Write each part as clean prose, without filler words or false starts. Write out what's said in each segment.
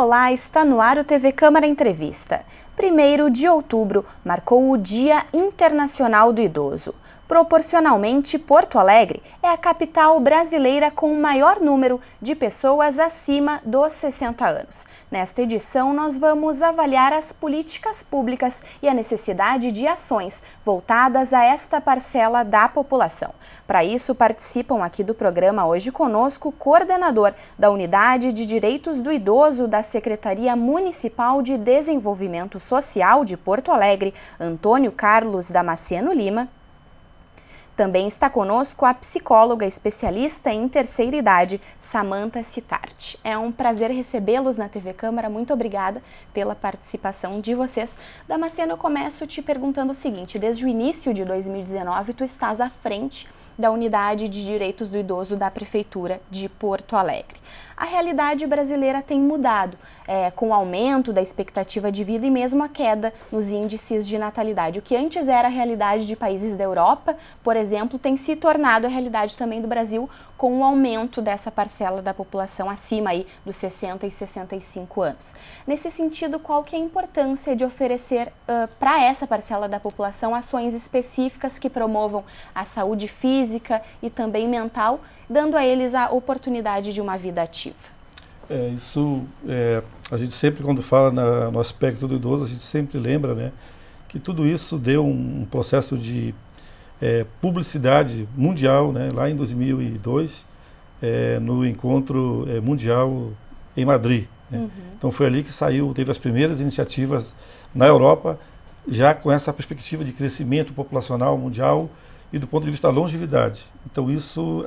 Olá, está no ar o TV Câmara Entrevista. 1º de outubro marcou o Dia Internacional do Idoso. Proporcionalmente, Porto Alegre é a capital brasileira com o maior número de pessoas acima dos 60 anos. Nesta edição, nós vamos avaliar as políticas públicas e a necessidade de ações voltadas a esta parcela da população. Para isso, participam aqui do programa hoje conosco o coordenador da Unidade de Direitos do Idoso da Secretaria Municipal de Desenvolvimento Social de Porto Alegre, Antônio Carlos Damasceno Lima. Também está conosco a psicóloga especialista em terceira idade, Samantha Cittart. É um prazer recebê-los na TV Câmara. Muito obrigada pela participação de vocês. Damasceno, eu começo te perguntando o seguinte: desde o início de 2019, tu estás à frente da Unidade de Direitos do Idoso da Prefeitura de Porto Alegre. A realidade brasileira tem mudado, com o aumento da expectativa de vida e mesmo a queda nos índices de natalidade. O que antes era a realidade de países da Europa, por exemplo, tem se tornado a realidade também do Brasil, com o aumento dessa parcela da população acima aí dos 60 e 65 anos. Nesse sentido, qual que é a importância de oferecer para essa parcela da população ações específicas que promovam a saúde física e também mental, dando a eles a oportunidade de uma vida ativa? A gente sempre, quando fala no aspecto do idoso, a gente sempre lembra, né, que tudo isso deu um processo de publicidade mundial, né, lá em 2002, no encontro mundial em Madrid. Né? Uhum. Então foi ali que teve as primeiras iniciativas na Europa, já com essa perspectiva de crescimento populacional mundial e do ponto de vista da longevidade. Então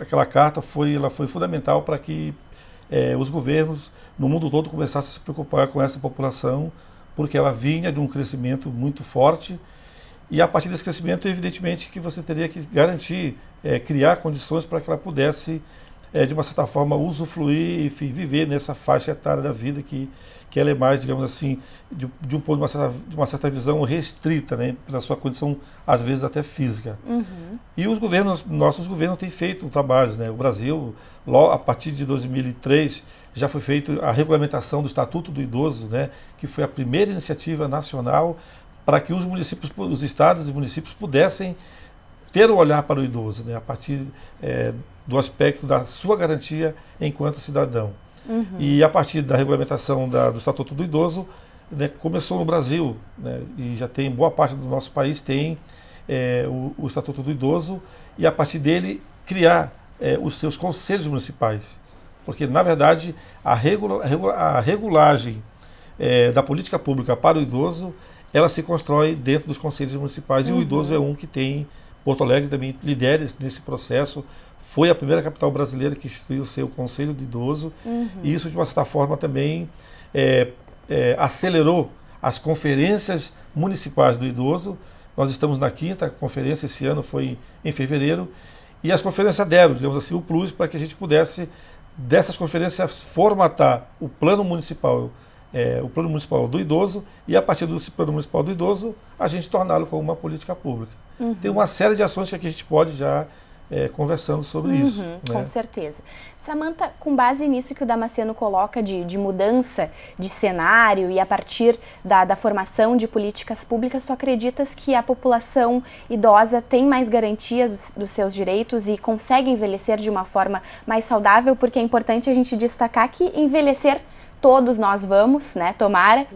aquela carta foi fundamental para que os governos no mundo todo começassem a se preocupar com essa população, porque ela vinha de um crescimento muito forte, e a partir desse crescimento, evidentemente, que você teria que garantir, criar condições para que ela pudesse, de uma certa forma, usufruir, enfim, viver nessa faixa etária da vida que ela é mais, digamos assim, de uma certa visão restrita, né, pela sua condição, às vezes, até física. Uhum. E nossos governos têm feito trabalhos, né? O Brasil, a partir de 2003, já foi feita a regulamentação do Estatuto do Idoso, né, que foi a primeira iniciativa nacional para que os estados e municípios pudessem ter um olhar para o idoso, né, a partir do aspecto da sua garantia enquanto cidadão. Uhum. E a partir da regulamentação do Estatuto do Idoso, né, começou no Brasil, né, e já tem boa parte do nosso país tem o Estatuto do Idoso, e a partir dele criar os seus conselhos municipais. Porque, na verdade, a regulagem da política pública para o idoso, ela se constrói dentro dos conselhos municipais. Uhum. E o idoso é um que tem. Porto Alegre também lidera nesse processo. Foi a primeira capital brasileira que instituiu o seu Conselho do Idoso. Uhum. E isso, de uma certa forma, também acelerou as conferências municipais do idoso. Nós estamos na 5ª conferência, esse ano foi em fevereiro, e as conferências deram, digamos assim, o plus para que a gente pudesse, dessas conferências, formatar o plano municipal do idoso, e a partir do plano municipal do idoso, a gente torná-lo como uma política pública. Uhum. Tem uma série de ações que a gente pode já conversando sobre isso. Né? Com certeza. Samantha, com base nisso que o Damasceno coloca de mudança de cenário e a partir da formação de políticas públicas, tu acreditas que a população idosa tem mais garantias dos seus direitos e consegue envelhecer de uma forma mais saudável? Porque é importante a gente destacar que envelhecer todos nós vamos, né, tomara,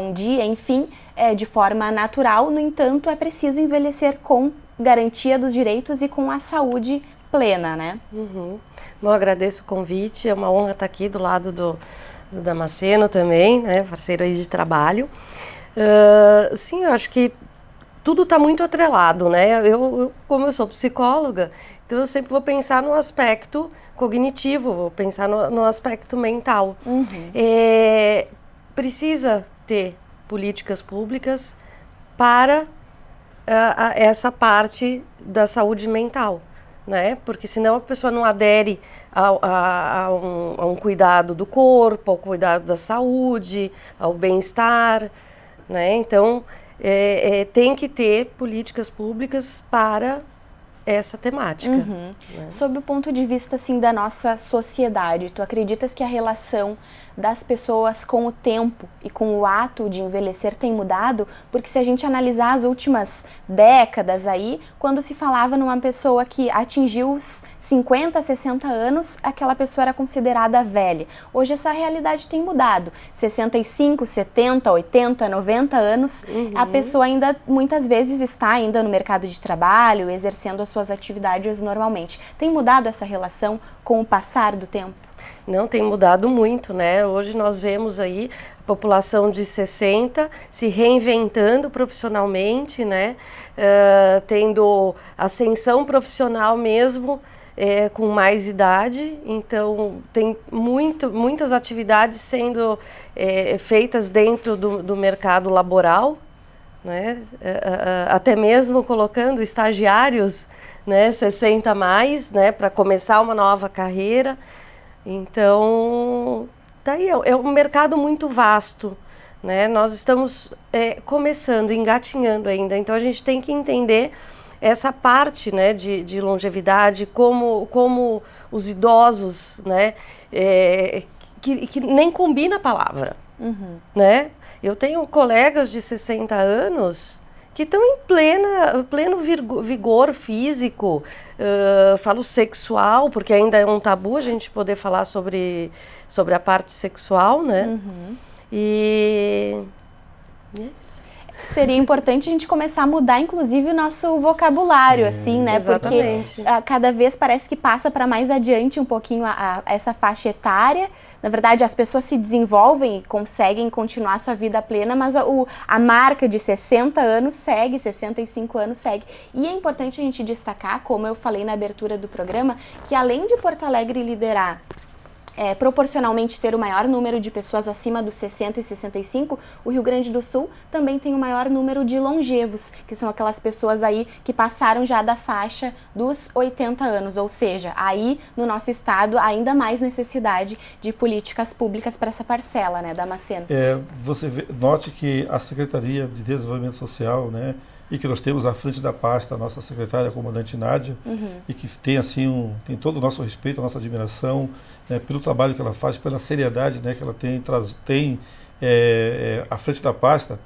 um dia, enfim, de forma natural. No entanto, é preciso envelhecer com garantia dos direitos e com a saúde plena, né? Uhum. Bom, agradeço o convite, é uma honra estar aqui do lado do Damasceno também, né, parceiro aí de trabalho. Sim, eu acho que tudo está muito atrelado, né? Como eu sou psicóloga, então eu sempre vou pensar no aspecto cognitivo, vou pensar no aspecto mental. Uhum. Precisa ter políticas públicas para essa parte da saúde mental, né? Porque senão a pessoa não adere a um cuidado do corpo, ao cuidado da saúde, ao bem-estar, né? Então, tem que ter políticas públicas para essa temática. Uhum. Né? Sob o ponto de vista assim, da nossa sociedade, tu acreditas que a relação das pessoas com o tempo e com o ato de envelhecer tem mudado? Porque se a gente analisar as últimas décadas aí, quando se falava numa pessoa que atingiu os 50, 60 anos, aquela pessoa era considerada velha. Hoje essa realidade tem mudado. 65, 70, 80, 90 anos, a pessoa ainda muitas vezes está ainda no mercado de trabalho, exercendo as suas atividades normalmente. Tem mudado essa relação com o passar do tempo? Não, tem mudado muito, né? Hoje nós vemos aí a população de 60 se reinventando profissionalmente, né? Tendo ascensão profissional mesmo, com mais idade. Então, tem muitas atividades sendo feitas dentro do mercado laboral, né? Até mesmo colocando estagiários, né, 60 a mais, né, para começar uma nova carreira. Então, daí é um mercado muito vasto, né? Nós estamos começando, engatinhando ainda. Então, a gente tem que entender essa parte, né, de longevidade, como os idosos, né, que nem combina a palavra, né? Eu tenho colegas de 60 anos que estão em pleno vigor físico, falo sexual, porque ainda é um tabu a gente poder falar sobre a parte sexual, né? E é isso. Seria importante a gente começar a mudar, inclusive, o nosso vocabulário, assim, né? Exatamente. Porque cada vez parece que passa para mais adiante um pouquinho essa faixa etária. Na verdade, as pessoas se desenvolvem e conseguem continuar sua vida plena, mas a marca de 60 anos segue, 65 anos segue. E é importante a gente destacar, como eu falei na abertura do programa, que além de Porto Alegre liderar proporcionalmente ter o maior número de pessoas acima dos 60 e 65, o Rio Grande do Sul também tem o maior número de longevos, que são aquelas pessoas aí que passaram já da faixa dos 80 anos, ou seja, aí no nosso estado ainda mais necessidade de políticas públicas para essa parcela, né, Damasceno? Note que a Secretaria de Desenvolvimento Social, né, e que nós temos à frente da pasta a nossa secretária, a comandante Nádia, e que tem assim tem todo o nosso respeito, a nossa admiração, né, pelo trabalho que ela faz, pela seriedade, né, que ela tem à frente da pasta.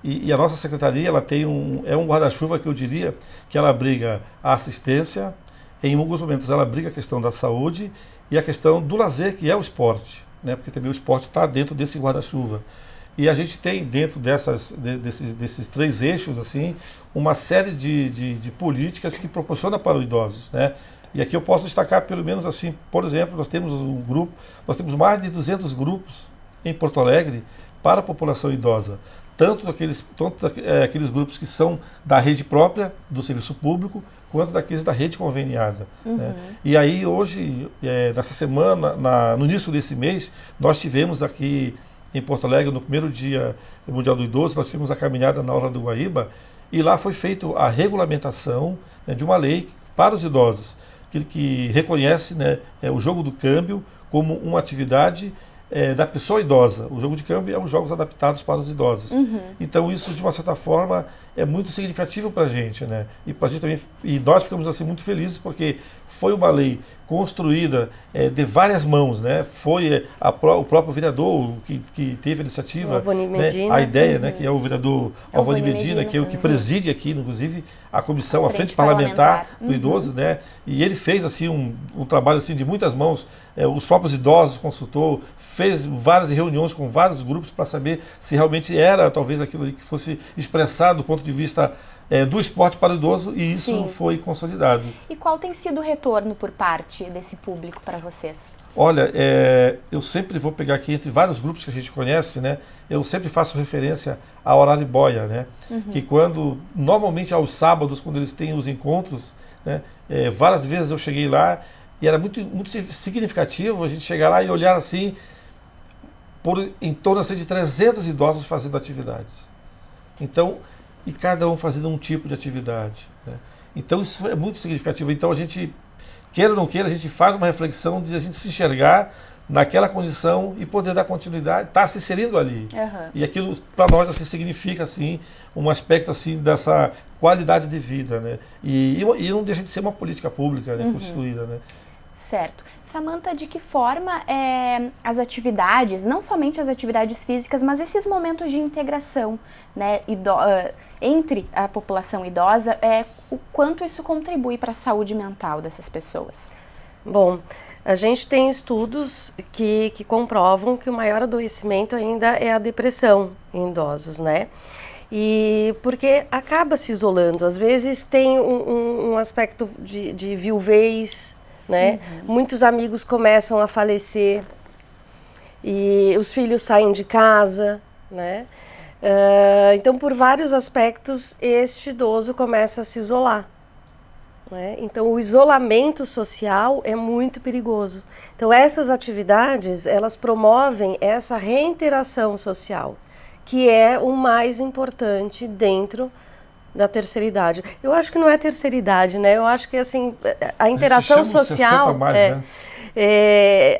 E a nossa secretaria, ela tem um guarda-chuva que eu diria que ela abriga a assistência, em alguns momentos ela abriga a questão da saúde e a questão do lazer, que é o esporte, né, porque também o esporte está dentro desse guarda-chuva. E a gente tem dentro desses três eixos assim, uma série de políticas que proporciona para os idosos, né? E aqui eu posso destacar pelo menos assim, por exemplo, nós temos mais de 200 grupos em Porto Alegre para a população idosa, tanto aqueles grupos que são da rede própria do serviço público, quanto daqueles da rede conveniada. Né? E aí hoje, nessa semana, no início desse mês, nós tivemos aqui em Porto Alegre, no primeiro dia mundial do idoso, nós tivemos a caminhada na Orla do Guaíba, e lá foi feita a regulamentação, né, de uma lei para os idosos, que reconhece, né, o jogo do câmbio como uma atividade da pessoa idosa. O jogo de câmbio é um jogos adaptados para os idosos. Então isso, de uma certa forma, é muito significativo para a gente, né? E pra gente também, e nós ficamos assim muito felizes porque foi uma lei construída de várias mãos, né? Foi o próprio vereador que teve a iniciativa, né? A ideia, né? Que é o vereador Alvani Medina, que preside aqui, inclusive, a comissão, a frente parlamentar do idoso, né? E ele fez assim um trabalho assim de muitas mãos. Os próprios idosos consultou, fez várias reuniões com vários grupos para saber se realmente era talvez aquilo ali que fosse expressado do ponto de vista do esporte para o idoso, e isso Sim. foi consolidado. E qual tem sido o retorno por parte desse público para vocês? Olha, eu sempre vou pegar aqui entre vários grupos que a gente conhece, né? Eu sempre faço referência ao Araribóia, né? Que normalmente aos sábados, quando eles têm os encontros, né? Várias vezes eu cheguei lá e era muito, muito significativo a gente chegar lá e olhar assim, em torno assim, de 300 idosos fazendo atividades. Então, e cada um fazendo um tipo de atividade, né? Então isso é muito significativo. Então a gente, queira ou não queira, a gente faz uma reflexão de a gente se enxergar naquela condição e poder dar continuidade, estar se inserindo ali. E aquilo para nós assim, significa assim, um aspecto assim, dessa qualidade de vida, né? E não deixa de ser uma política pública, né, constituída, né? Certo. Samantha, de que forma as atividades, não somente as atividades físicas, mas esses momentos de integração, né, entre a população idosa, o quanto isso contribui para a saúde mental dessas pessoas? Bom, a gente tem estudos que comprovam que o maior adoecimento ainda é a depressão em idosos, né? E porque acaba se isolando. Às vezes tem um aspecto de viuvez, né? Muitos amigos começam a falecer e os filhos saem de casa, né? Então, por vários aspectos, este idoso começa a se isolar. Né? Então, o isolamento social é muito perigoso. Então, essas atividades, elas promovem essa reinteração social, que é o mais importante dentro da terceira idade. Eu acho que não é terceira idade, né? Eu acho que, assim, a interação social... né?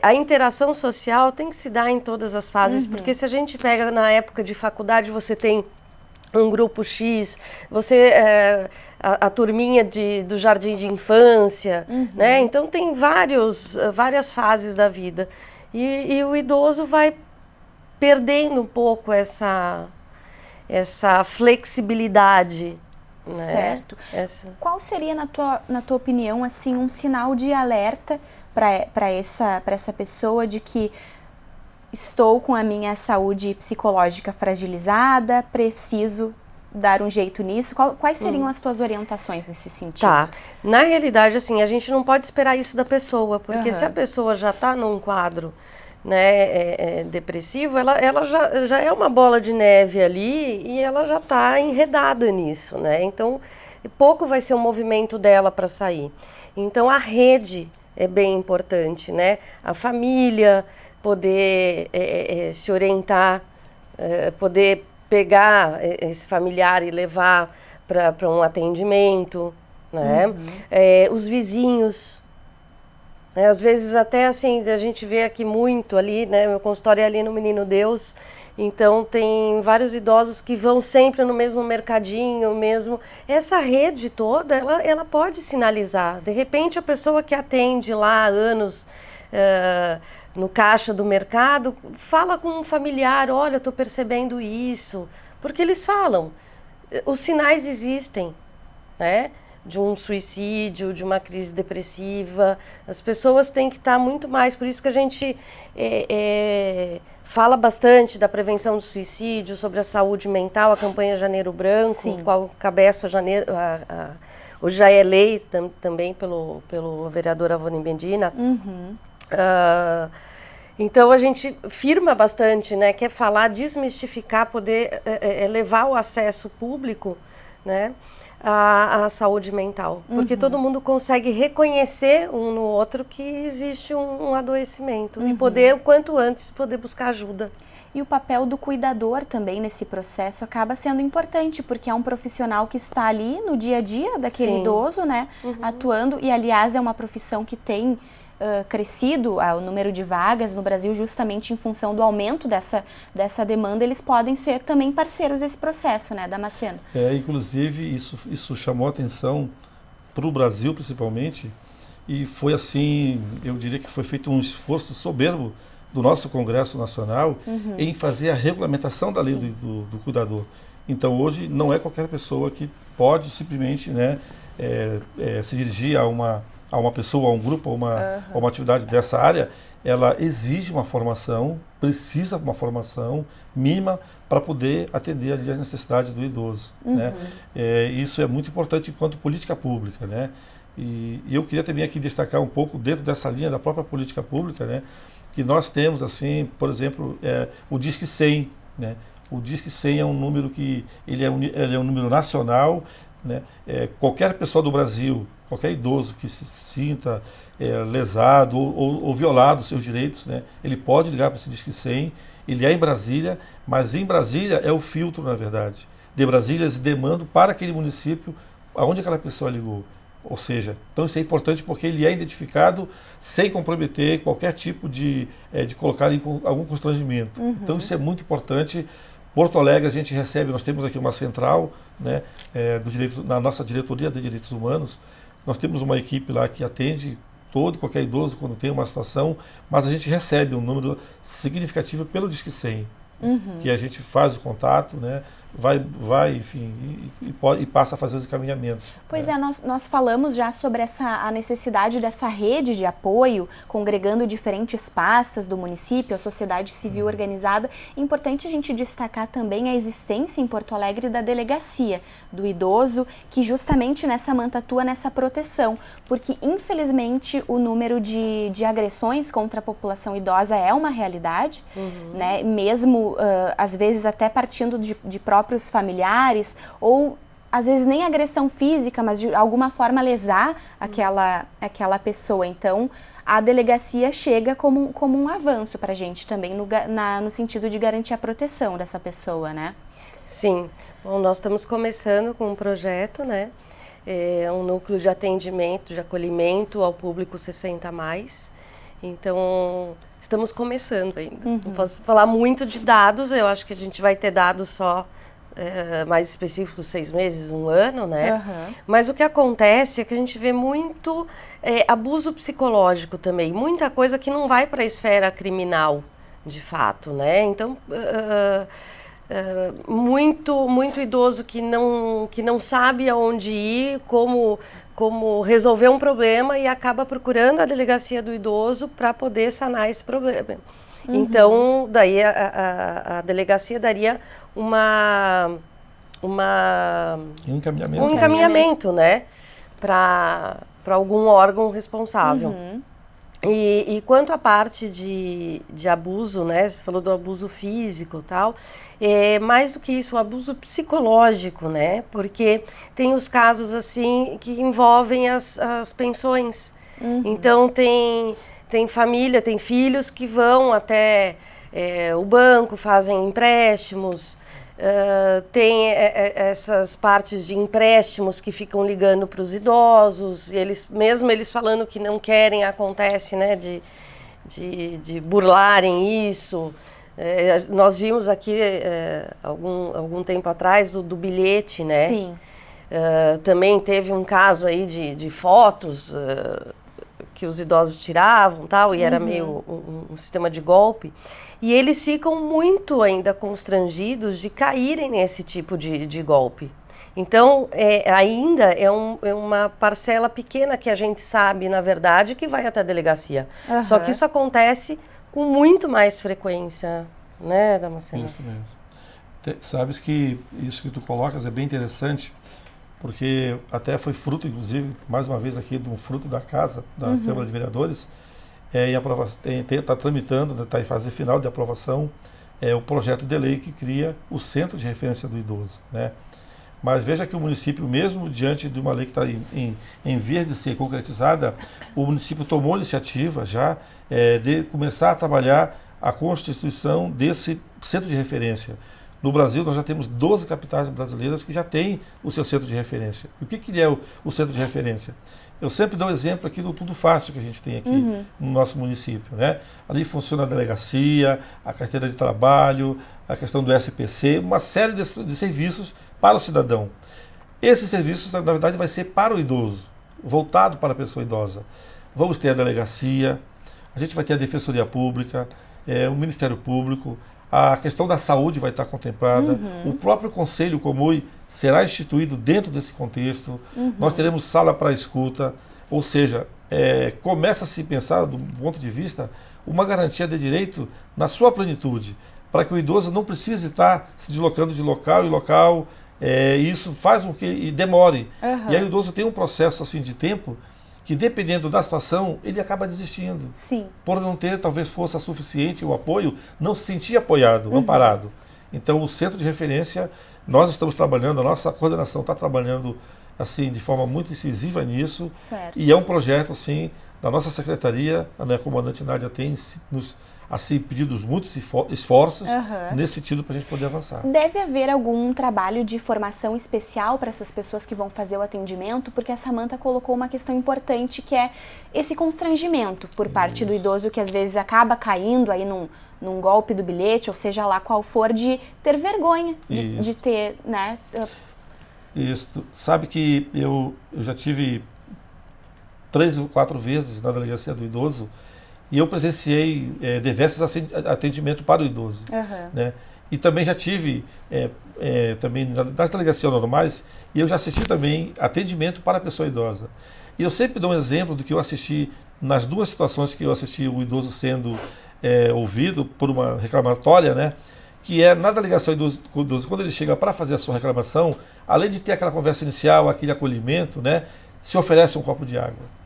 A interação social tem que se dar em todas as fases, porque se a gente pega na época de faculdade, você tem um grupo X, a turminha do jardim de infância, né? Então tem várias fases da vida. E o idoso vai perdendo um pouco essa flexibilidade. Certo. Né? Qual seria, na tua opinião, assim, um sinal de alerta para essa pessoa de que estou com a minha saúde psicológica fragilizada, preciso dar um jeito nisso? Quais seriam as tuas orientações nesse sentido? Tá. Na realidade, assim, a gente não pode esperar isso da pessoa, porque se a pessoa já está num quadro, né, depressivo, ela já é uma bola de neve ali e ela já está enredada nisso, né? Então, pouco vai ser o movimento dela para sair. Então, a rede é bem importante, né? A família poder se orientar, poder pegar esse familiar e levar para um atendimento, né? Os vizinhos, né? Às vezes até assim, a gente vê aqui muito ali, né? Meu consultório é ali no Menino Deus, então tem vários idosos que vão sempre no mesmo mercadinho, mesmo. Essa rede toda, ela pode sinalizar. De repente a pessoa que atende lá há anos no caixa do mercado, fala com um familiar, olha, eu estou percebendo isso. Porque eles falam, os sinais existem, né? De um suicídio, de uma crise depressiva. As pessoas têm que estar muito mais, por isso que a gente fala bastante da prevenção do suicídio, sobre a saúde mental, a campanha Janeiro Branco, qual cabeça hoje já é lei também pelo vereador Avoni Medina. Então a gente firma bastante, né, quer falar, desmistificar, poder levar o acesso público, né, à saúde mental, porque todo mundo consegue reconhecer um no outro que existe um adoecimento e poder, o quanto antes, poder buscar ajuda. E o papel do cuidador também nesse processo acaba sendo importante, porque é um profissional que está ali no dia a dia daquele idoso, né, atuando, e aliás é uma profissão que tem crescido o número de vagas no Brasil justamente em função do aumento dessa demanda. Eles podem ser também parceiros desse processo, né, Damasceno? Inclusive isso chamou atenção para o Brasil principalmente, e foi assim, eu diria que foi feito um esforço soberbo do nosso Congresso Nacional em fazer a regulamentação da lei do cuidador. Então hoje não é qualquer pessoa que pode simplesmente, né, se dirigir a uma pessoa, a um grupo, a uma atividade dessa área. Ela exige uma formação, precisa de uma formação mínima para poder atender ali as necessidades do idoso. Né? Isso é muito importante enquanto política pública. Né? E eu queria também aqui destacar um pouco dentro dessa linha da própria política pública, né, que nós temos, assim, por exemplo, o Disque 100. Né? O Disque 100 é um número que ele é um número nacional. Né? Qualquer pessoa do Brasil, qualquer idoso que se sinta lesado ou violado seus direitos, né, ele pode ligar para esse Disque 100. Ele é em Brasília, mas em Brasília é o filtro, na verdade. De Brasília eles demandam para aquele município aonde aquela pessoa ligou. Ou seja, então isso é importante porque ele é identificado sem comprometer qualquer tipo de colocar em algum constrangimento. Então isso é muito importante. Porto Alegre a gente recebe, nós temos aqui uma central, né, na nossa diretoria de direitos humanos, nós temos uma equipe lá que atende todo, qualquer idoso, quando tem uma situação, mas a gente recebe um número significativo pelo Disque 100, que a gente faz o contato, né? Vai, enfim, e passa a fazer os encaminhamentos. Pois é, nós falamos já sobre a necessidade dessa rede de apoio, congregando diferentes pastas do município, a sociedade civil organizada. É importante a gente destacar também a existência em Porto Alegre da delegacia do idoso, que justamente nessa manta atua nessa proteção, porque infelizmente o número de agressões contra a população idosa é uma realidade, né? Mesmo às vezes até partindo de próprios familiares, ou às vezes nem agressão física, mas de alguma forma lesar aquela pessoa. Então, a delegacia chega como um avanço para a gente também, no sentido de garantir a proteção dessa pessoa, né? Sim. Bom, nós estamos começando com um projeto, né? Um núcleo de atendimento, de acolhimento ao público 60+. Então, estamos começando ainda. Não posso falar muito de dados, eu acho que a gente vai ter dados só mais específicos, 6 meses, 1 ano, né? Mas o que acontece é que a gente vê muito abuso psicológico também, muita coisa que não vai para a esfera criminal, de fato, né? Então, muito idoso que não sabe aonde ir, como resolver um problema e acaba procurando a delegacia do idoso para poder sanar esse problema. Então, daí a delegacia daria um encaminhamento, né, para algum órgão responsável. E quanto à parte de abuso, né, você falou do abuso físico e tal, mais do que isso, o abuso psicológico, né, porque tem os casos assim que envolvem as pensões. Então tem família, tem filhos que vão até o banco, fazem empréstimos, tem essas partes de empréstimos que ficam ligando para os idosos, e mesmo eles falando que não querem, acontece, né, de burlarem isso. Nós vimos aqui algum tempo atrás do bilhete, né? Sim. Também teve um caso aí de fotos que os idosos tiravam, tal, e era meio um sistema de golpe. E eles ficam muito ainda constrangidos de caírem nesse tipo de golpe. Então, ainda é uma parcela pequena que a gente sabe, na verdade, que vai até a delegacia. Só que isso acontece com muito mais frequência, né, Damasceno? Isso mesmo. Sabes que isso que tu colocas é bem interessante, porque até foi fruto, inclusive, mais uma vez aqui, de um fruto da casa, da Câmara de Vereadores, está tramitando, está em fase final de aprovação, o projeto de lei que cria o Centro de Referência do Idoso, né? Mas veja que o município, mesmo diante de uma lei que está em vias de ser concretizada, o município tomou a iniciativa já de começar a trabalhar a constituição desse centro de referência. No Brasil, nós já temos 12 capitais brasileiras que já têm o seu centro de referência. E o que é o centro de referência? Eu sempre dou exemplo aqui do Tudo Fácil que a gente tem aqui no nosso município, né? Ali funciona a delegacia, a carteira de trabalho, a questão do SPC, uma série de serviços para o cidadão. Esses serviços, na verdade, vai ser para o idoso, voltado para a pessoa idosa. Vamos ter a delegacia, a gente vai ter a Defensoria Pública, o Ministério Público, a questão da saúde vai estar contemplada, o próprio Conselho Comui será instituído dentro desse contexto, nós teremos sala para escuta, ou seja, começa a se pensar, do ponto de vista, uma garantia de direito na sua plenitude, para que o idoso não precise estar se deslocando de local em local, isso faz com que demore. E aí o idoso tem um processo assim, de tempo que, dependendo da situação, ele acaba desistindo. Sim. Por não ter, talvez, força suficiente, o apoio, não se sentir apoiado, amparado. Então, o centro de referência, nós estamos trabalhando, a nossa coordenação está trabalhando assim, de forma muito incisiva nisso. Certo. E é um projeto, assim, da nossa secretaria, a comandante Nádia tem nos pedido muitos esforços nesse sentido para a gente poder avançar. Deve haver algum trabalho de formação especial para essas pessoas que vão fazer o atendimento, porque a Samantha colocou uma questão importante, que é esse constrangimento por parte do idoso, que às vezes acaba caindo aí num golpe do bilhete, ou seja lá qual for, de ter vergonha de ter, né? Isso. Sabe que eu já tive 3 ou 4 vezes na delegacia do idoso e eu presenciei diversos atendimentos para o idoso. Né? E também já tive, também nas delegacias normais, e eu já assisti também atendimento para a pessoa idosa. E eu sempre dou um exemplo do que eu assisti nas 2 situações que eu assisti o idoso sendo ouvido por uma reclamatória, né? Que é na delegação do idoso, quando ele chega para fazer a sua reclamação, além de ter aquela conversa inicial, aquele acolhimento, né? Se oferece um copo de água.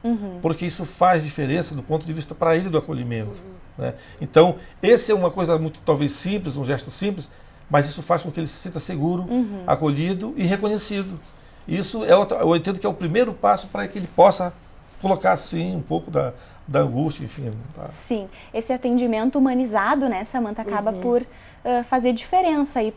Porque isso faz diferença do ponto de vista para ele do acolhimento. Né? Então, esse é uma coisa muito, talvez simples, um gesto simples, mas isso faz com que ele se sinta seguro, acolhido e reconhecido. Isso eu entendo que é o primeiro passo para que ele possa colocar, assim, um pouco da angústia, enfim. Tá? Sim, esse atendimento humanizado, né, Samantha, acaba por fazer diferença aí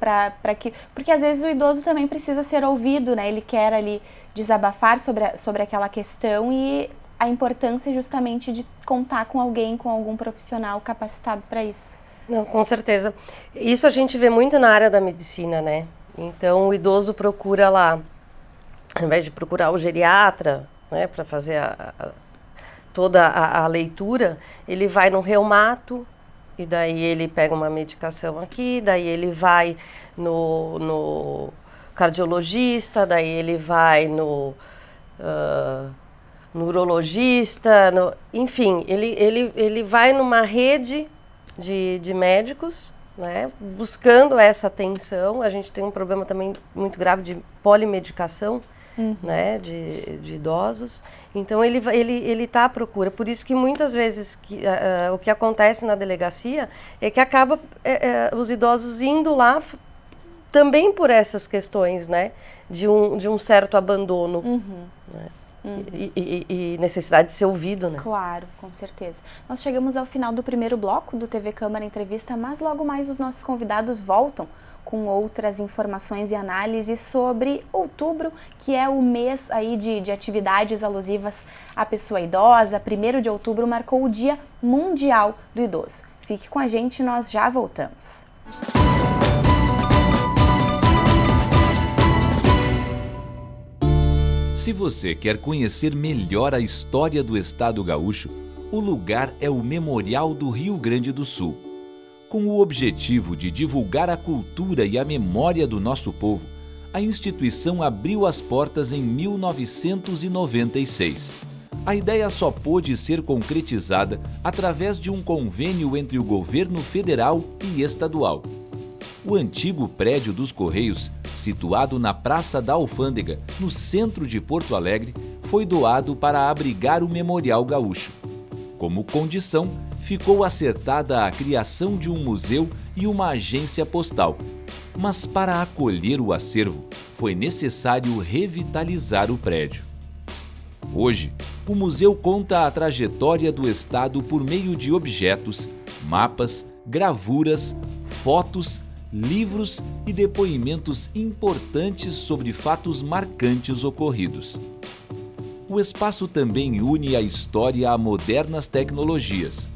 porque às vezes o idoso também precisa ser ouvido, né? Ele quer ali desabafar sobre aquela questão e a importância justamente de contar com alguém, com algum profissional capacitado para isso. Não, com certeza. Isso a gente vê muito na área da medicina, né? Então o idoso procura lá, ao invés de procurar o geriatra, né, para fazer toda a leitura, ele vai no reumato, e daí ele pega uma medicação aqui, daí ele vai no cardiologista, daí ele vai no urologista, enfim, ele vai numa rede de médicos, né, buscando essa atenção. A gente tem um problema também muito grave de polimedicação, né, de idosos. Então ele está à procura. Por isso que muitas vezes o que acontece na delegacia é que acaba os idosos indo lá também por essas questões, né, de um certo abandono, né, e necessidade de ser ouvido, né? Claro, com certeza. Nós chegamos ao final do primeiro bloco do TV Câmara Entrevista, mas logo mais os nossos convidados voltam com outras informações e análises sobre outubro, que é o mês aí de atividades alusivas à pessoa idosa. 1º de outubro marcou o Dia Mundial do Idoso. Fique com a gente, nós já voltamos. Se você quer conhecer melhor a história do Estado gaúcho, o lugar é o Memorial do Rio Grande do Sul. Com o objetivo de divulgar a cultura e a memória do nosso povo, a instituição abriu as portas em 1996. A ideia só pôde ser concretizada através de um convênio entre o governo federal e estadual. O antigo prédio dos Correios, situado na Praça da Alfândega, no centro de Porto Alegre, foi doado para abrigar o Memorial Gaúcho. Como condição, ficou acertada a criação de um museu e uma agência postal. Mas para acolher o acervo, foi necessário revitalizar o prédio. Hoje, o museu conta a trajetória do Estado por meio de objetos, mapas, gravuras, fotos, livros e depoimentos importantes sobre fatos marcantes ocorridos. O espaço também une a história a modernas tecnologias.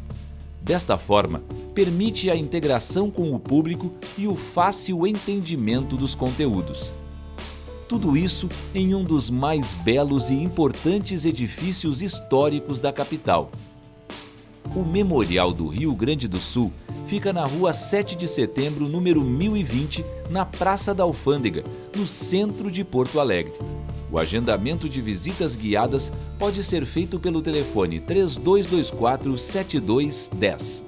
Desta forma, permite a integração com o público e o fácil entendimento dos conteúdos. Tudo isso em um dos mais belos e importantes edifícios históricos da capital. O Memorial do Rio Grande do Sul fica na Rua 7 de Setembro, número 1020, na Praça da Alfândega, no centro de Porto Alegre. O agendamento de visitas guiadas pode ser feito pelo telefone 3224-7210.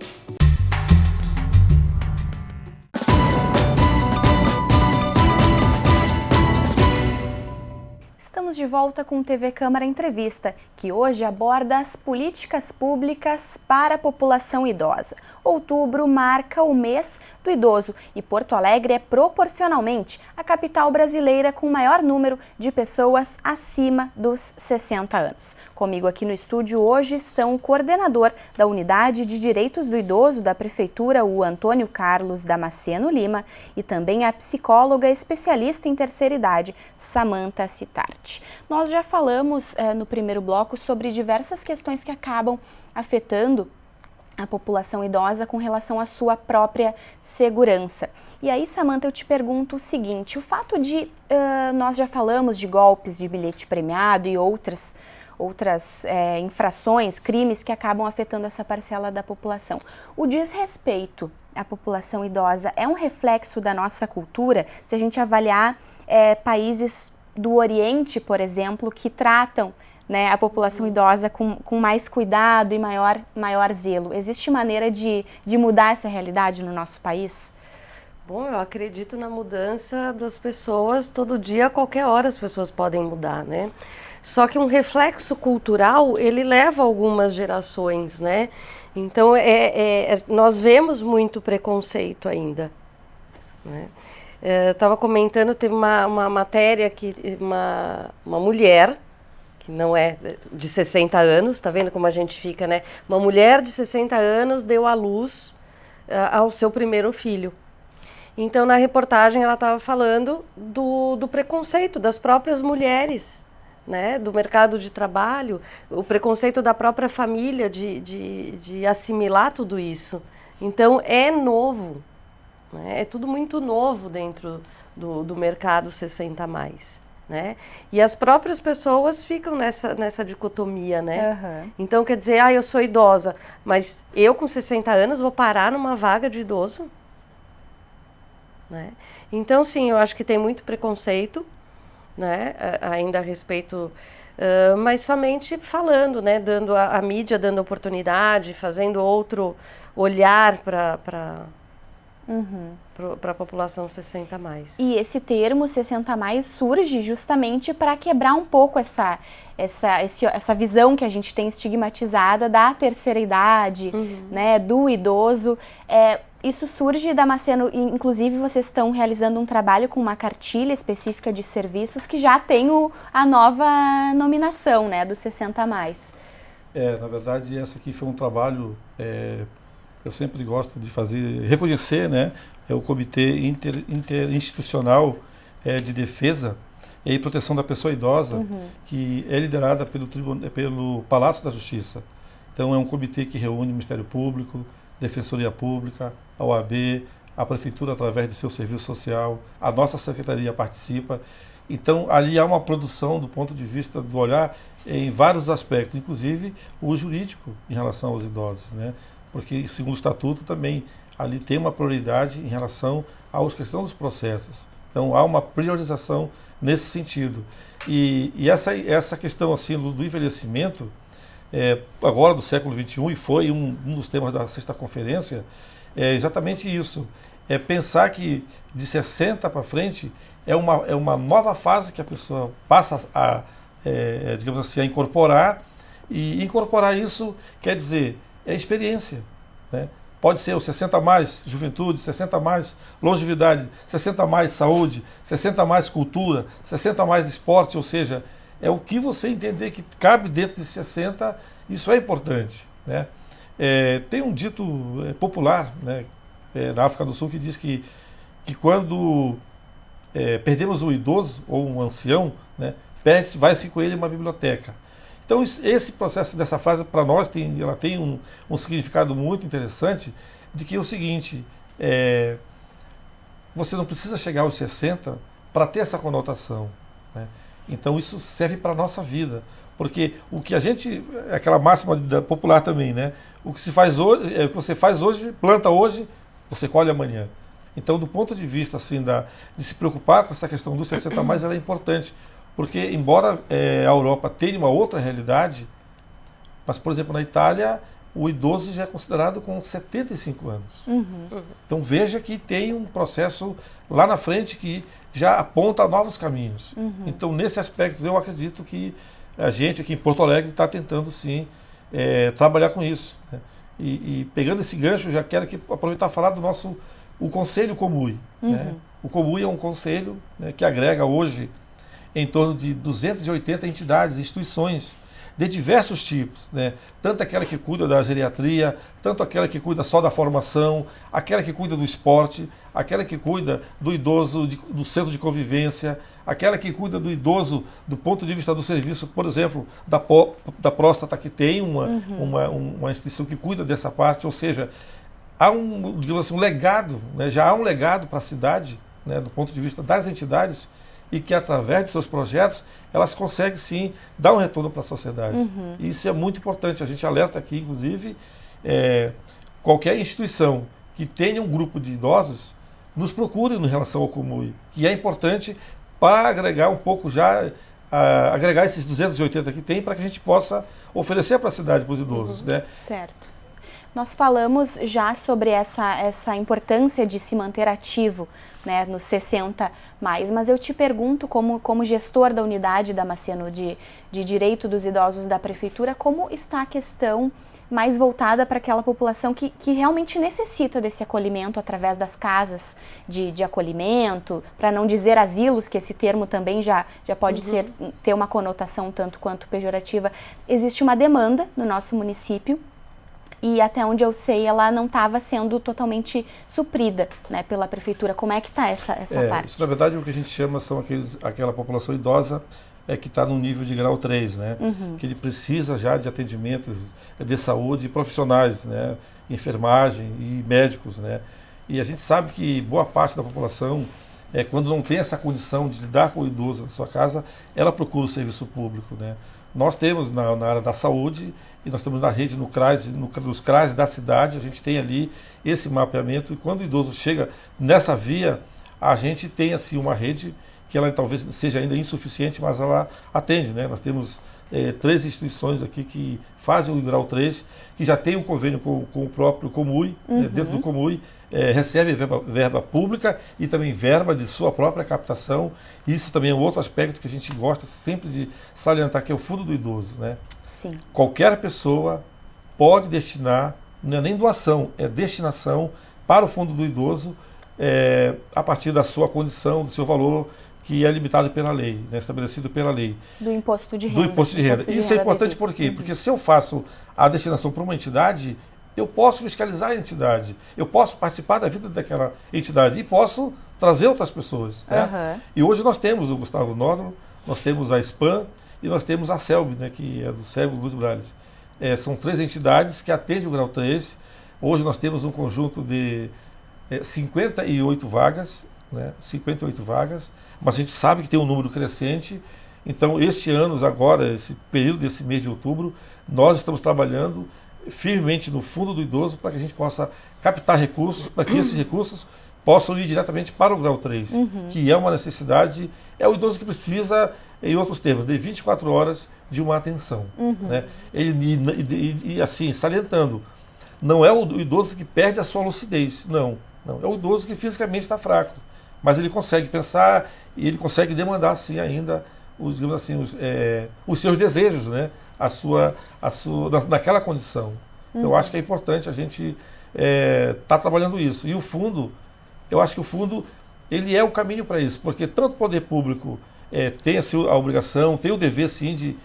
Estamos de volta com o TV Câmara Entrevista, que hoje aborda as políticas públicas para a população idosa. Outubro marca o mês do idoso e Porto Alegre é proporcionalmente a capital brasileira com o maior número de pessoas acima dos 60 anos. Comigo aqui no estúdio hoje são o coordenador da Unidade de Direitos do Idoso da Prefeitura, o Antônio Carlos Damasceno Lima, e também a psicóloga especialista em terceira idade, Samantha Cittart. Nós já falamos no primeiro bloco sobre diversas questões que acabam afetando a população idosa com relação à sua própria segurança. E aí, Samantha, eu te pergunto o seguinte, o fato de, nós já falamos de golpes de bilhete premiado e outras outras infrações, crimes que acabam afetando essa parcela da população. O desrespeito à população idosa é um reflexo da nossa cultura? Se a gente avaliar países do Oriente, por exemplo, que tratam, né, a população idosa com mais cuidado e maior zelo. Existe maneira de mudar essa realidade no nosso país? Bom, eu acredito na mudança das pessoas. Todo dia, a qualquer hora, as pessoas podem mudar, né? Só que um reflexo cultural, ele leva algumas gerações, né? Então, nós vemos muito preconceito ainda, né? Eu estava comentando, teve uma matéria que uma mulher, que não é de 60 anos, tá vendo como a gente fica, né? Uma mulher de 60 anos deu à luz ao seu primeiro filho. Então, na reportagem, ela estava falando do preconceito das próprias mulheres, né? Do mercado de trabalho, o preconceito da própria família de assimilar tudo isso. Então, é novo, né? É tudo muito novo dentro do mercado 60+. Né? E as próprias pessoas ficam nessa dicotomia, né? Uhum. Então, quer dizer, eu sou idosa, mas eu com 60 anos vou parar numa vaga de idoso? Né? Então, sim, eu acho que tem muito preconceito, né? Ainda a respeito, mas somente falando, né? Dando a mídia dando oportunidade, fazendo outro olhar para a população 60+. E esse termo 60+ surge justamente para quebrar um pouco essa visão que a gente tem estigmatizada da terceira idade, né, do idoso. Isso surge, Damasceno, inclusive vocês estão realizando um trabalho com uma cartilha específica de serviços que já tem a nova nominação, né, do 60+. Na verdade, esse aqui foi um trabalho... eu sempre gosto de reconhecer, né, o Comitê Interinstitucional de Defesa e Proteção da Pessoa Idosa, que é liderada pelo Palácio da Justiça. Então, é um comitê que reúne o Ministério Público, Defensoria Pública, a OAB, a Prefeitura através de seu serviço social, a nossa Secretaria participa. Então, ali há uma produção do ponto de vista do olhar em vários aspectos, inclusive o jurídico em relação aos idosos, né? Porque, segundo o Estatuto, também ali tem uma prioridade em relação à questão dos processos. Então, há uma priorização nesse sentido. E essa questão assim, do envelhecimento, agora do século XXI, e foi um dos temas da sexta conferência, é exatamente isso. É pensar que de 60 para frente é uma nova fase que a pessoa passa digamos assim, a incorporar, e incorporar isso quer dizer... é experiência, né? Pode ser o 60+, juventude, 60+, longevidade, 60+, saúde, 60+, cultura, 60+, esporte, ou seja, é o que você entender que cabe dentro de 60, isso é importante, né? Tem um dito popular, né, na África do Sul que diz que quando perdemos um idoso ou um ancião, né, vai-se com ele uma biblioteca. Então, esse processo dessa fase, para nós, ela tem um significado muito interessante, de que é o seguinte, você não precisa chegar aos 60 para ter essa conotação, né? Então, isso serve para a nossa vida, porque o que a gente, aquela máxima popular também, né? O que se faz hoje, o que você faz hoje, planta hoje, você colhe amanhã. Então, do ponto de vista assim, de se preocupar com essa questão do 60+, ela é importante. Porque, embora a Europa tenha uma outra realidade, mas, por exemplo, na Itália, o idoso já é considerado com 75 anos. Então, veja que tem um processo lá na frente que já aponta novos caminhos. Então, nesse aspecto, eu acredito que a gente aqui em Porto Alegre está tentando, sim, trabalhar com isso, né? E pegando esse gancho, já quero aproveitar e falar o Conselho Comui, né? O Comui é um conselho, né, que agrega hoje em torno de 280 entidades e instituições de diversos tipos, né? Tanto aquela que cuida da geriatria, tanto aquela que cuida só da formação, aquela que cuida do esporte, aquela que cuida do idoso do centro de convivência, aquela que cuida do idoso do ponto de vista do serviço, por exemplo, da próstata, que tem uma instituição que cuida dessa parte, ou seja, há digamos assim, um legado, né? Já há um legado para a cidade, né, do ponto de vista das entidades, e que através de seus projetos elas conseguem sim dar um retorno para a sociedade. E isso é muito importante. A gente alerta aqui, inclusive, qualquer instituição que tenha um grupo de idosos, nos procure em relação ao Comui, que é importante para agregar um pouco já, agregar esses 280 que tem, para que a gente possa oferecer para a cidade, para os idosos. Né? Certo. Nós falamos já sobre essa importância de se manter ativo, né, nos 60+, mas eu te pergunto, como gestor da unidade Damasceno de Direito dos Idosos da Prefeitura, como está a questão mais voltada para aquela população que realmente necessita desse acolhimento através das casas de acolhimento, para não dizer asilos, que esse termo também já pode ter uma conotação tanto quanto pejorativa. Existe uma demanda no nosso município e até onde eu sei ela não estava sendo totalmente suprida, né, pela prefeitura. Como é que está essa parte? Isso, na verdade, o que a gente chama são aquela população idosa que está no nível de grau 3, né? Que ele precisa já de atendimentos de saúde profissionais, né? Enfermagem e médicos, né? E a gente sabe que boa parte da população, quando não tem essa condição de lidar com o idoso na sua casa, ela procura o serviço público, né? Nós temos na área da saúde e nós temos na rede, nos CRAS da cidade, a gente tem ali esse mapeamento, e quando o idoso chega nessa via, a gente tem assim uma rede que ela talvez seja ainda insuficiente, mas ela atende, né? Nós temos 3 instituições aqui que fazem o grau 3, que já tem um convênio com o próprio Comui, né? Dentro do Comui recebe verba pública e também verba de sua própria captação. Isso também é um outro aspecto que a gente gosta sempre de salientar, que é o fundo do idoso, né? Sim. Qualquer pessoa pode destinar, não é nem doação, é destinação para o fundo do idoso, a partir da sua condição, do seu valor, que é limitado pela lei, né, estabelecido pela lei. Do imposto de renda. Do imposto de renda. Isso é importante por quê? Porque se eu faço a destinação para uma entidade, eu posso fiscalizar a entidade, eu posso participar da vida daquela entidade e posso trazer outras pessoas. Né? E hoje nós temos o Gustavo Nórdalo, nós temos a SPAM e nós temos a CELB, né, que é do Cego Luz Brales. São 3 entidades que atendem o grau 3. Hoje nós temos um conjunto de 58 vagas, né, 58 vagas, mas a gente sabe que tem um número crescente. Então, este ano, agora, esse período desse mês de outubro, nós estamos trabalhando firmemente no fundo do idoso para que a gente possa captar recursos, para que esses recursos possam ir diretamente para o grau 3, que é uma necessidade, é o idoso que precisa, em outros termos, de 24 horas de uma atenção. Né? E assim, salientando, não é o idoso que perde a sua lucidez, não, é o idoso que fisicamente está fraco, mas ele consegue pensar e ele consegue demandar, sim, ainda digamos assim, os seus desejos, né? Naquela condição. Então, eu acho que é importante a gente estar trabalhando isso. E o fundo, eu acho que o fundo ele é o caminho para isso, porque tanto o poder público tem a obrigação, tem o dever, sim, de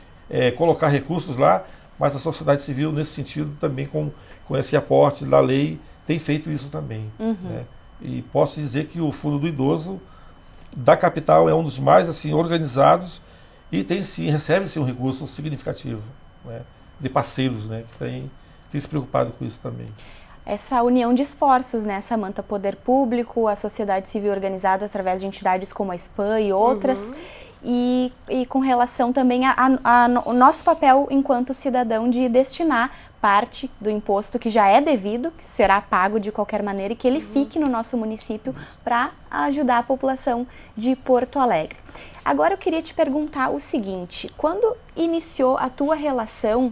colocar recursos lá, mas a sociedade civil, nesse sentido, também com esse aporte da lei, tem feito isso também. Né? E posso dizer que o Fundo do Idoso da capital é um dos mais assim, organizados e recebe sim um recurso significativo, né, de parceiros, né, que tem se preocupado com isso também. Essa união de esforços, né, Samanta? Poder público, a sociedade civil organizada através de entidades como a SPAM e outras, e com relação também ao nosso papel enquanto cidadão de destinar parte do imposto que já é devido, que será pago de qualquer maneira, e que ele fique no nosso município para ajudar a população de Porto Alegre. Agora eu queria te perguntar o seguinte: quando iniciou a tua relação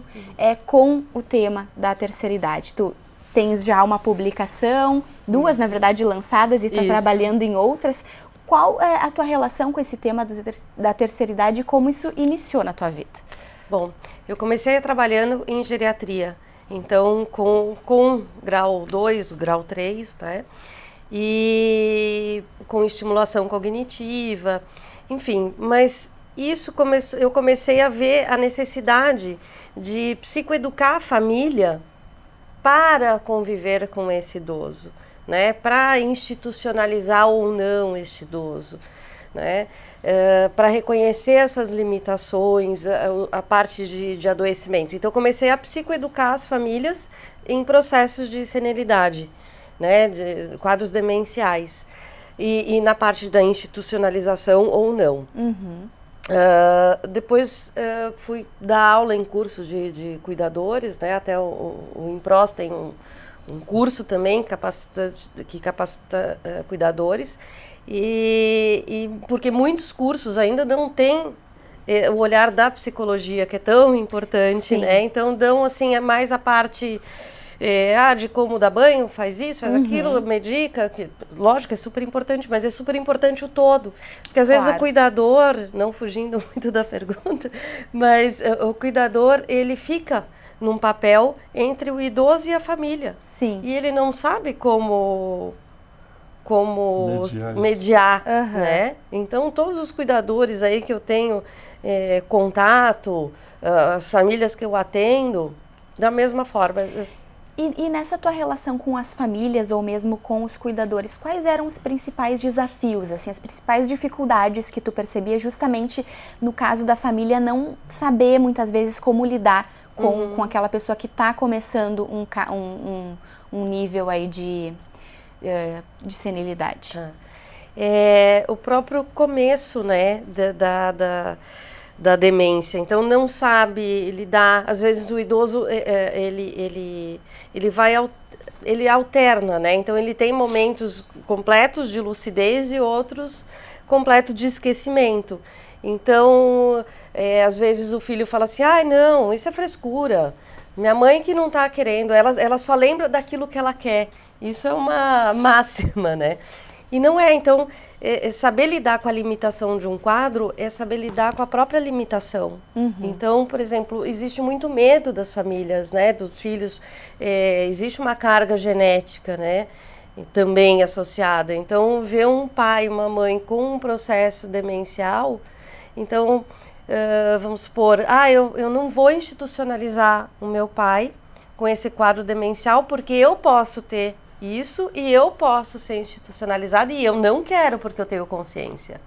com o tema da terceira idade? Tu tens já uma publicação, 2 na verdade lançadas, e está trabalhando em outras. Qual é a tua relação com esse tema da terceira idade e como isso iniciou na tua vida? Bom, eu comecei trabalhando em geriatria, então com grau 2, grau 3, né? E com estimulação cognitiva, enfim, mas isso eu comecei a ver a necessidade de psicoeducar a família para conviver com esse idoso, né? Para institucionalizar ou não este idoso, né? Para reconhecer essas limitações, a parte de adoecimento. Então, comecei a psicoeducar as famílias em processos de senilidade, né? De quadros demenciais. e na parte da institucionalização ou não. Depois fui dar aula em cursos de cuidadores, né? Até o Impros tem um curso também que capacita cuidadores, e porque muitos cursos ainda não têm o olhar da psicologia, que é tão importante, né? Então dão assim mais a parte de como dar banho, faz isso, faz aquilo, medica, que, lógico, é super importante, mas é super importante o todo. Porque às vezes o cuidador, não fugindo muito da pergunta, mas o cuidador, ele fica num papel entre o idoso e a família. Sim. E ele não sabe como mediar, né? Então, todos os cuidadores aí que eu tenho contato, as famílias que eu atendo, da mesma forma. E nessa tua relação com as famílias ou mesmo com os cuidadores, quais eram os principais desafios, assim, as principais dificuldades que tu percebia justamente no caso da família não saber muitas vezes como lidar com aquela pessoa que está começando um nível aí de senilidade? O próprio começo, né, da demência, então não sabe lidar. Às vezes o idoso ele alterna, né? Então ele tem momentos completos de lucidez e outros completos de esquecimento. Então às vezes o filho fala assim: não, isso é frescura, minha mãe que não está querendo, ela só lembra daquilo que ela quer. Isso é uma máxima, né? E não é. Então saber lidar com a limitação de um quadro é saber lidar com a própria limitação. Então, por exemplo, existe muito medo das famílias, né, dos filhos, existe uma carga genética, né, também associada. Então, ver um pai e uma mãe com um processo demencial, então, vamos supor, eu não vou institucionalizar o meu pai com esse quadro demencial porque eu posso ter isso e eu posso ser institucionalizada e eu não quero porque eu tenho consciência,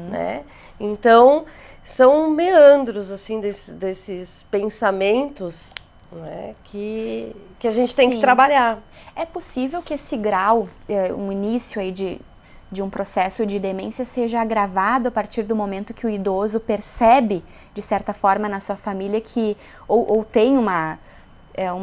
né? Então, são meandros, assim, desses pensamentos, né, que a gente tem que trabalhar. É possível que esse grau, um início aí de um processo de demência seja agravado a partir do momento que o idoso percebe, de certa forma, na sua família que, ou tem uma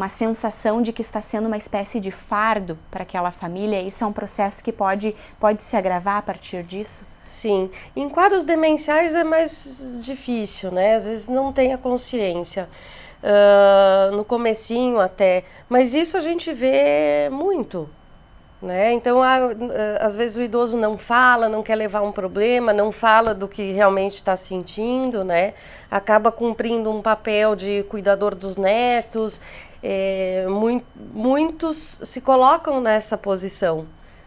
sensação de que está sendo uma espécie de fardo para aquela família? Isso é um processo que pode se agravar a partir disso? Sim. Em quadros demenciais é mais difícil, né? Às vezes não tem a consciência. No comecinho até. Mas isso a gente vê muito, né? Então, às vezes o idoso não fala, não quer levar um problema, não fala do que realmente está sentindo, né? Acaba cumprindo um papel de cuidador dos netos. Muitos se colocam nessa posição,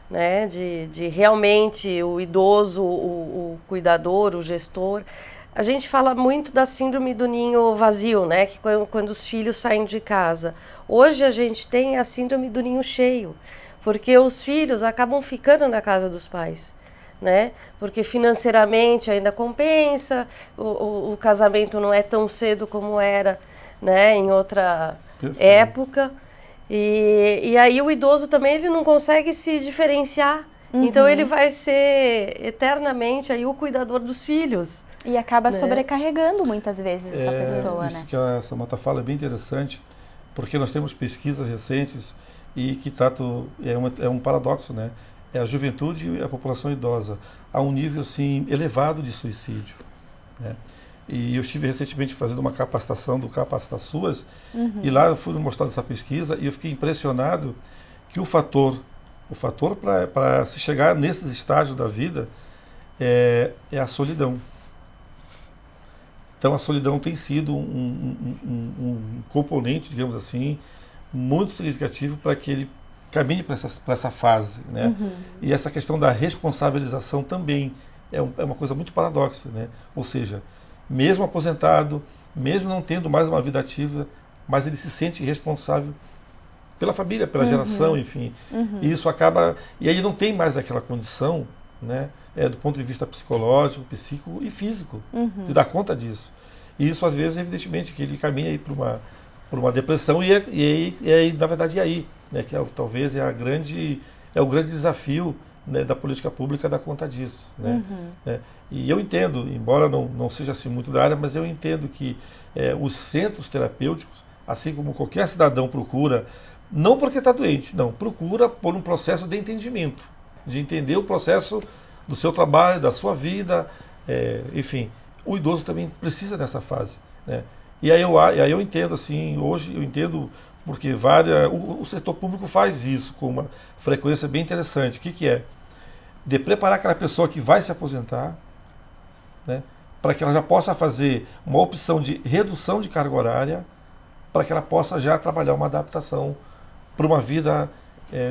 né? De realmente o idoso, o cuidador, o gestor. A gente fala muito da síndrome do ninho vazio, né? Que quando os filhos saem de casa. Hoje a gente tem a síndrome do ninho cheio, porque os filhos acabam ficando na casa dos pais, né? Porque financeiramente ainda compensa, o casamento não é tão cedo como era, né, em outra época. E aí o idoso também ele não consegue se diferenciar. Então ele vai ser eternamente aí o cuidador dos filhos. E acaba sobrecarregando muitas vezes essa pessoa, isso, né? Que a Samantha fala é bem interessante, porque nós temos pesquisas recentes e que tratam, é um paradoxo, né? É a juventude e a população idosa a um nível assim elevado de suicídio, né? E eu estive recentemente fazendo uma capacitação do Capacita Suas, e lá eu fui mostrar essa pesquisa e eu fiquei impressionado que o fator para se chegar nesses estágios da vida é a solidão. Então a solidão tem sido um componente, digamos assim, muito significativo para que ele caminhe para essa fase, né? E essa questão da responsabilização também é uma coisa muito paradoxa, né? Ou seja, mesmo aposentado, mesmo não tendo mais uma vida ativa, mas ele se sente responsável pela família, pela geração, enfim. E isso acaba... E aí ele não tem mais aquela condição, né, do ponto de vista psicológico, psíquico e físico, de dar conta disso. E isso, às vezes, evidentemente, que ele caminha aí por uma depressão e aí, na verdade, né, que talvez é o grande desafio né, da política pública dá conta disso, né? E eu entendo, embora não seja assim muito da área, mas eu entendo que os centros terapêuticos, assim como qualquer cidadão procura, não porque está doente, não, procura por um processo de entendimento, de entender o processo do seu trabalho, da sua vida, enfim, o idoso também precisa dessa fase, né? E aí eu entendo assim, hoje eu entendo porque o setor público faz isso com uma frequência bem interessante. O que é? De preparar aquela pessoa que vai se aposentar, né, para que ela já possa fazer uma opção de redução de carga horária, para que ela possa já trabalhar uma adaptação para uma vida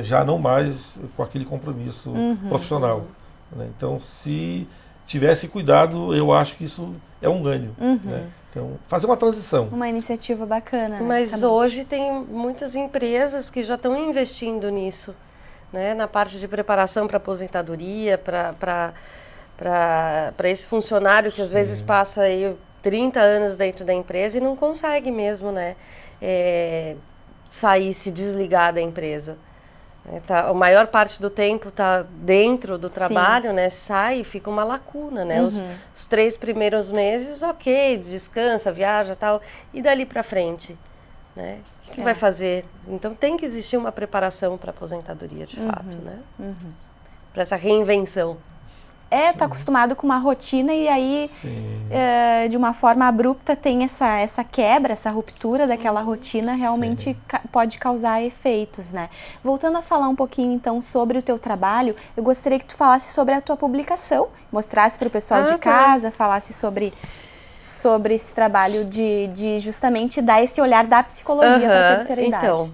já não mais com aquele compromisso profissional, né? Então, se tivesse cuidado, eu acho que isso é um ganho, né? Então, fazer uma transição. Uma iniciativa bacana. Mas hoje tem muitas empresas que já estão investindo nisso, né? Na parte de preparação para aposentadoria, para esse funcionário que às vezes passa aí 30 anos dentro da empresa e não consegue mesmo, né? Sair, se desligar da empresa. A maior parte do tempo está dentro do trabalho, né? Sai e fica uma lacuna, né? Os 3 primeiros meses, ok, descansa, viaja, tal, e dali para frente, né? O que vai fazer? Então tem que existir uma preparação para a aposentadoria, de fato, né? Para essa reinvenção. Tá acostumado com uma rotina e aí, de uma forma abrupta, tem essa quebra, essa ruptura daquela rotina, realmente pode causar efeitos, né? Voltando a falar um pouquinho, então, sobre o teu trabalho, eu gostaria que tu falasse sobre a tua publicação, mostrasse para o pessoal de casa, falasse sobre esse trabalho de justamente dar esse olhar da psicologia para a terceira idade. Então,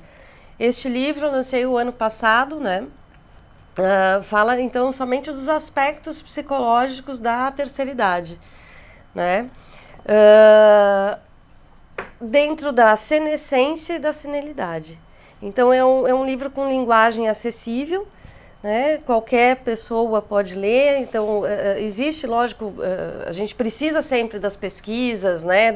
este livro eu lancei o ano passado, né? Fala então somente dos aspectos psicológicos da terceira idade, né? Dentro da senescência e da senilidade. Então é um livro com linguagem acessível, né? Qualquer pessoa pode ler. Então existe, lógico, a gente precisa sempre das pesquisas, né?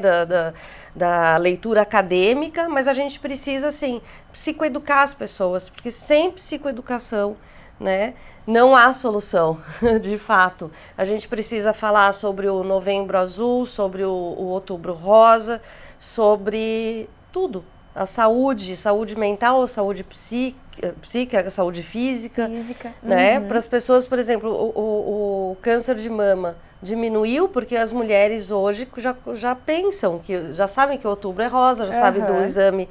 Da leitura acadêmica, mas a gente precisa, assim, psicoeducar as pessoas, porque sem psicoeducação, né, não há solução, de fato. A gente precisa falar sobre o Novembro Azul, sobre o Outubro Rosa, sobre tudo. A saúde mental, a saúde psíquica, a saúde física. Né? Para as pessoas, por exemplo, o câncer de mama diminuiu porque as mulheres hoje já pensam, já sabem que outubro é rosa, já sabem do exame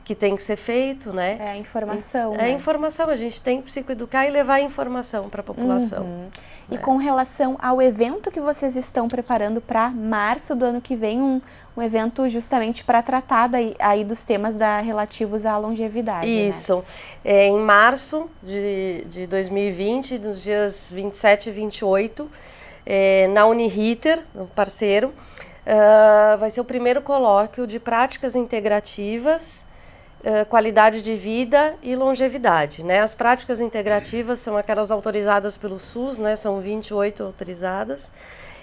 que tem que ser feito, né? É a informação. É a informação, a gente tem que psicoeducar e levar a informação para a população. E com relação ao evento que vocês estão preparando para março do ano que vem, um evento justamente para tratar aí dos temas relativos à longevidade. Isso. Né? Em março de 2020, nos dias 27 e 28, na Uniriter, um parceiro, vai ser o primeiro colóquio de práticas integrativas, qualidade de vida e longevidade, né? As práticas integrativas são aquelas autorizadas pelo SUS, né? São 28 autorizadas,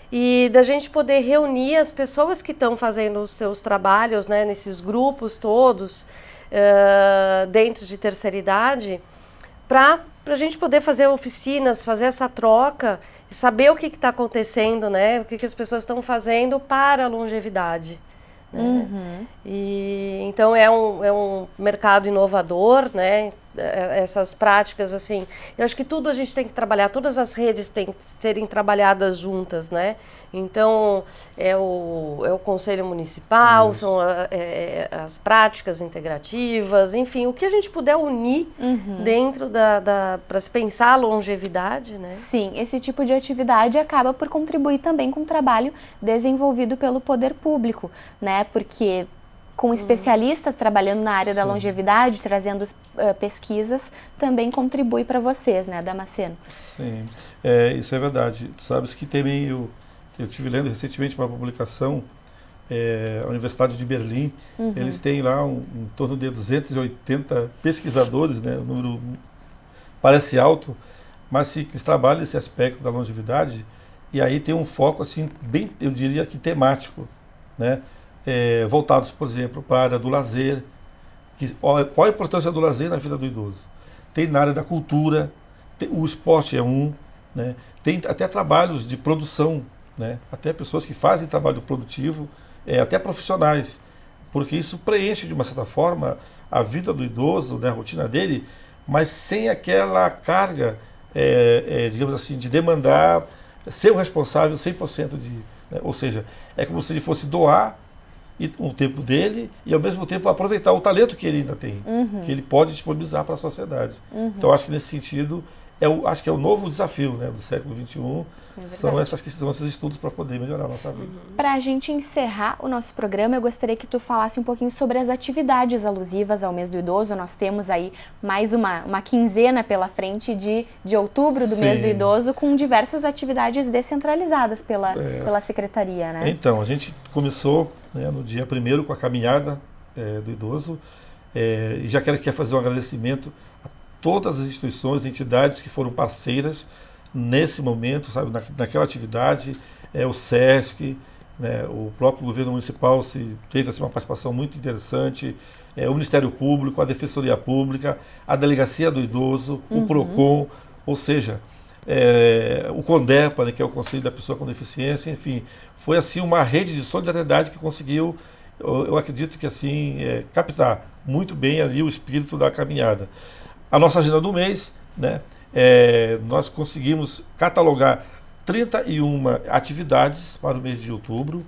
e da gente poder reunir as pessoas que estão fazendo os seus trabalhos, né? Nesses grupos todos, dentro de terceira idade, para a gente poder fazer oficinas, fazer essa troca, saber o que está acontecendo, né? O que as pessoas estão fazendo para a longevidade. Né? E então é um mercado inovador, né? Essas práticas, assim, eu acho que tudo a gente tem que trabalhar, todas as redes têm que serem trabalhadas juntas, né? Então é o Conselho Municipal, são as práticas integrativas, enfim, o que a gente puder unir dentro para se pensar a longevidade, né? Sim, esse tipo de atividade acaba por contribuir também com o trabalho desenvolvido pelo poder público, né? Porque com especialistas trabalhando na área da longevidade, trazendo pesquisas, também contribui para vocês, né, Damasceno? Sim, isso é verdade. Tu sabes que também eu estive lendo recentemente uma publicação, a Universidade de Berlim, eles têm lá em torno de 280 pesquisadores, né, um número parece alto, mas eles trabalham esse aspecto da longevidade, e aí tem um foco, assim, bem, eu diria que temático, né? Voltados, por exemplo, para a área do lazer. Qual a importância do lazer na vida do idoso? Tem na área da cultura, O esporte é um, né? Tem até trabalhos de produção, né? Até pessoas que fazem trabalho produtivo, até profissionais, porque isso preenche de uma certa forma a vida do idoso, né? A rotina dele, mas sem aquela carga, digamos assim, de demandar ser o responsável 100% né? Ou seja, é como se ele fosse doar o tempo dele e ao mesmo tempo aproveitar o talento que ele ainda tem, que ele pode disponibilizar para a sociedade. Então acho que nesse sentido acho que é o novo desafio, né, do século XXI, são esses estudos para poder melhorar a nossa vida. Para a gente encerrar o nosso programa, eu gostaria que tu falasse um pouquinho sobre as atividades alusivas ao mês do idoso. Nós temos aí mais uma quinzena pela frente de outubro do mês do idoso, com diversas atividades descentralizadas pela Secretaria, né? Então, a gente começou, né, no dia 1º com a caminhada do idoso, e já quero aqui fazer um agradecimento a todas as instituições, entidades que foram parceiras nesse momento, sabe, naquela atividade, o SESC, né, o próprio governo municipal teve assim, uma participação muito interessante, o Ministério Público, a Defensoria Pública, a Delegacia do Idoso, o PROCON, ou seja, o CONDEPA, né, que é o Conselho da Pessoa com Deficiência, enfim, foi assim uma rede de solidariedade que conseguiu, eu acredito que assim, captar muito bem ali o espírito da caminhada. A nossa agenda do mês, né, nós conseguimos catalogar 31 atividades para o mês de outubro,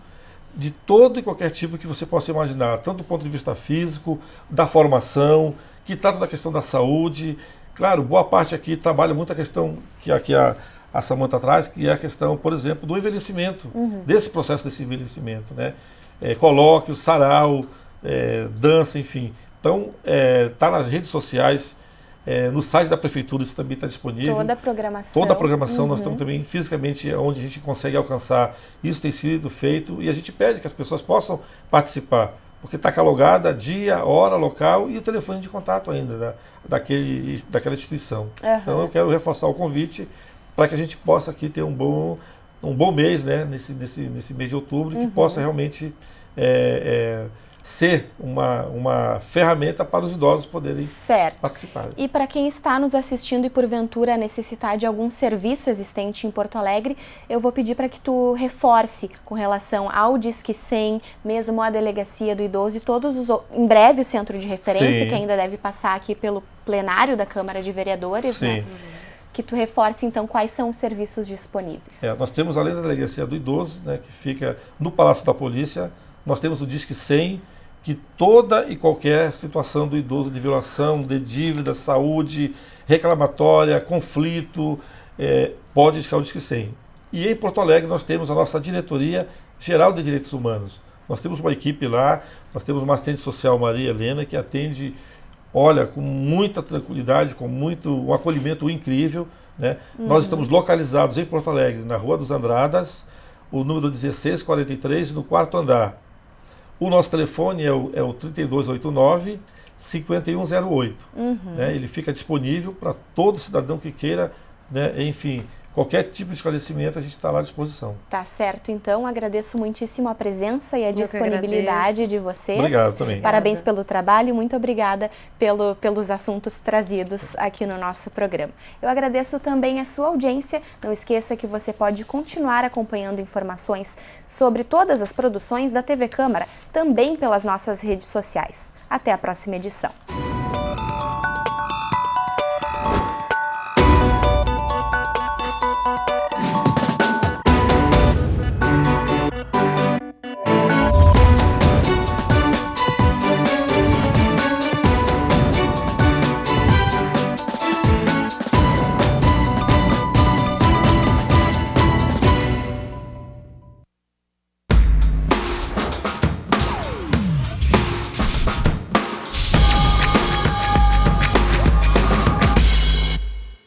de todo e qualquer tipo que você possa imaginar, tanto do ponto de vista físico, da formação, que trata da questão da saúde. Claro, boa parte aqui trabalha muito a questão que aqui a Samanta traz, que é a questão, por exemplo, do envelhecimento, desse processo desse envelhecimento, né? Colóquio, sarau, dança, enfim. Então, está nas redes sociais, no site da Prefeitura isso também está disponível. Toda a programação. Nós estamos também fisicamente onde a gente consegue alcançar. Isso tem sido feito e a gente pede que as pessoas possam participar, porque está catalogada dia, hora, local e o telefone de contato ainda daquela instituição. Então eu quero reforçar o convite para que a gente possa aqui ter um bom mês, né, nesse mês de outubro, que possa realmente ser uma ferramenta para os idosos poderem participar. E para quem está nos assistindo e porventura necessitar de algum serviço existente em Porto Alegre, eu vou pedir para que tu reforce com relação ao Disque 100, mesmo a Delegacia do Idoso e em breve o Centro de Referência, que ainda deve passar aqui pelo plenário da Câmara de Vereadores, né? Que tu reforce então quais são os serviços disponíveis. Nós temos, além da Delegacia do Idoso, né, que fica no Palácio da Polícia, nós temos o Disque 100, que toda e qualquer situação do idoso de violação, de dívida, saúde, reclamatória, conflito, pode discar o Disque 100. E em Porto Alegre nós temos a nossa Diretoria Geral de Direitos Humanos. Nós temos uma equipe lá, nós temos uma assistente social, Maria Helena, que atende, olha, com muita tranquilidade, com um acolhimento incrível, né? Nós estamos localizados em Porto Alegre, na Rua dos Andradas, o número 1643, no 4º andar. O nosso telefone é o 3289-5108. Né? Ele fica disponível para todo cidadão que queira, né? Enfim, qualquer tipo de esclarecimento a gente está lá à disposição. Tá certo, então. Agradeço muitíssimo a presença e a disponibilidade de vocês. Obrigado também. Parabéns pelo trabalho, muito obrigada pelos assuntos trazidos aqui no nosso programa. Eu agradeço também a sua audiência. Não esqueça que você pode continuar acompanhando informações sobre todas as produções da TV Câmara, também pelas nossas redes sociais. Até a próxima edição.